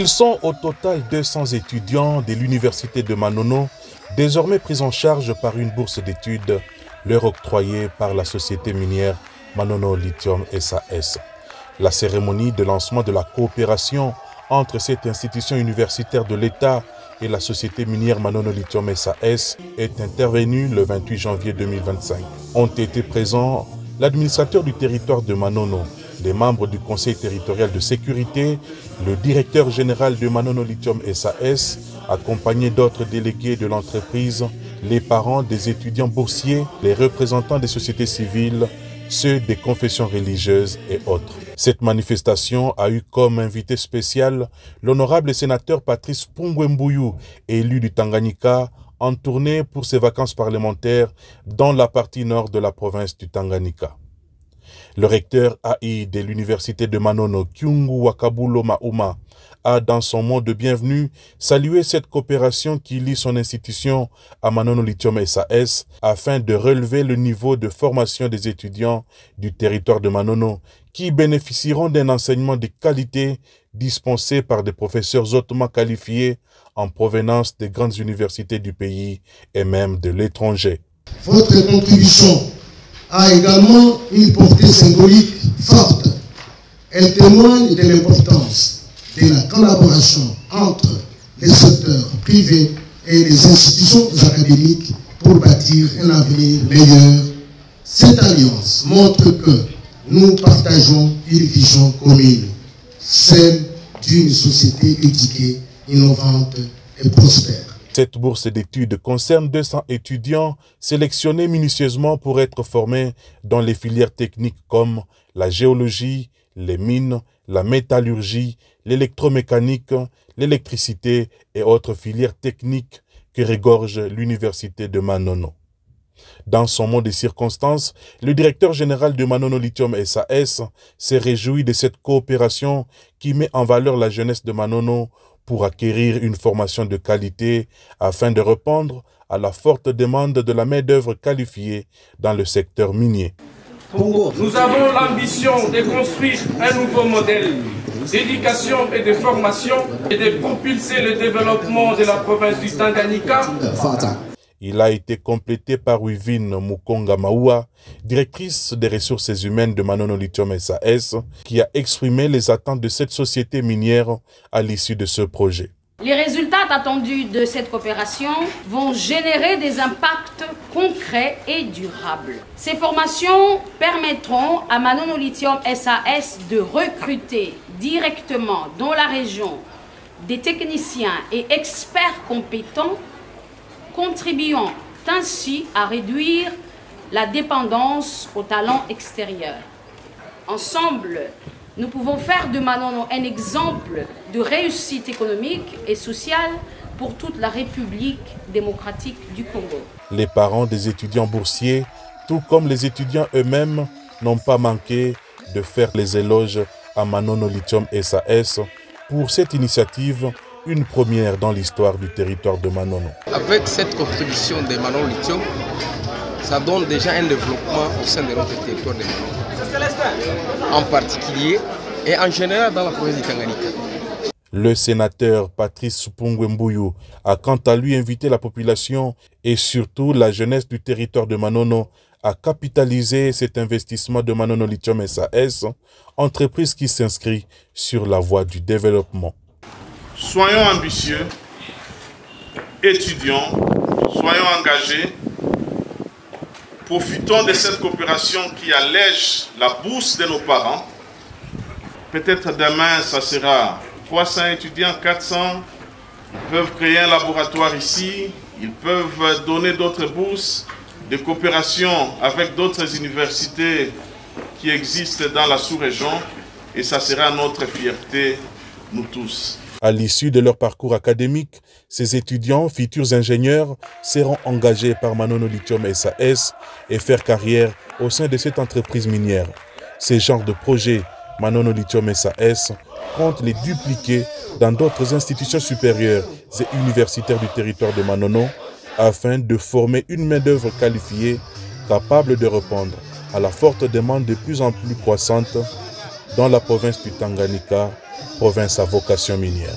Ils sont au total 200 étudiants de l'université de Manono, désormais pris en charge par une bourse d'études leur octroyée par la société minière Manono Lithium SAS. La cérémonie de lancement de la coopération entre cette institution universitaire de l'État et la société minière Manono Lithium SAS est intervenue le 28 janvier 2025. Ont été présents l'administrateur du territoire de Manono, les membres du conseil territorial de sécurité, le directeur général de Manono Lithium SAS, accompagné d'autres délégués de l'entreprise, les parents des étudiants boursiers, les représentants des sociétés civiles, ceux des confessions religieuses et autres. Cette manifestation a eu comme invité spécial l'honorable sénateur Patrice Pungwembuyu, élu du Tanganyika, en tournée pour ses vacances parlementaires dans la partie nord de la province du Tanganyika. Le recteur AI de l'université de Manono, Kyungu Wakabulo Mauma, a dans son mot de bienvenue salué cette coopération qui lie son institution à Manono Lithium SAS afin de relever le niveau de formation des étudiants du territoire de Manono qui bénéficieront d'un enseignement de qualité dispensé par des professeurs hautement qualifiés en provenance des grandes universités du pays et même de l'étranger. Votre contribution a également une portée symbolique forte. Elle témoigne de l'importance de la collaboration entre les secteurs privés et les institutions académiques pour bâtir un avenir meilleur. Cette alliance montre que nous partageons une vision commune, celle d'une société éduquée, innovante et prospère. Cette bourse d'études concerne 200 étudiants sélectionnés minutieusement pour être formés dans les filières techniques comme la géologie, les mines, la métallurgie, l'électromécanique, l'électricité et autres filières techniques que regorge l'université de Manono. Dans son mot de circonstance, le directeur général de Manono Lithium SAS s'est réjoui de cette coopération qui met en valeur la jeunesse de Manono pour acquérir une formation de qualité afin de répondre à la forte demande de la main-d'œuvre qualifiée dans le secteur minier. Nous avons l'ambition de construire un nouveau modèle d'éducation et de formation et de propulser le développement de la province du Tanganyika. Il a été complété par Wivine Mukonga Maua, directrice des ressources humaines de Manono Lithium SAS, qui a exprimé les attentes de cette société minière à l'issue de ce projet. Les résultats attendus de cette coopération vont générer des impacts concrets et durables. Ces formations permettront à Manono Lithium SAS de recruter directement dans la région des techniciens et experts compétents, contribuant ainsi à réduire la dépendance aux talents extérieurs. Ensemble, nous pouvons faire de Manono un exemple de réussite économique et sociale pour toute la République démocratique du Congo. Les parents des étudiants boursiers, tout comme les étudiants eux-mêmes, n'ont pas manqué de faire les éloges à Manono Lithium SAS pour cette initiative, une première dans l'histoire du territoire de Manono. Avec cette contribution de Manono Lithium, ça donne déjà un développement au sein de notre territoire de Manono, en particulier et en général dans la province du Tanganyika. Le sénateur Patrice Pungwembuyu a quant à lui invité la population et surtout la jeunesse du territoire de Manono à capitaliser cet investissement de Manono Lithium SAS, entreprise qui s'inscrit sur la voie du développement. Soyons ambitieux, étudions, soyons engagés, profitons de cette coopération qui allège la bourse de nos parents. Peut-être demain, ça sera 300 étudiants, 400. Ils peuvent créer un laboratoire ici, ils peuvent donner d'autres bourses de coopération avec d'autres universités qui existent dans la sous-région et ça sera notre fierté, nous tous. À l'issue de leur parcours académique, ces étudiants, futurs ingénieurs, seront engagés par Manono Lithium SAS et faire carrière au sein de cette entreprise minière. Ces genres de projets, Manono Lithium SAS compte les dupliquer dans d'autres institutions supérieures et universitaires du territoire de Manono afin de former une main-d'œuvre qualifiée capable de répondre à la forte demande de plus en plus croissante dans la province du Tanganyika province à vocation minière.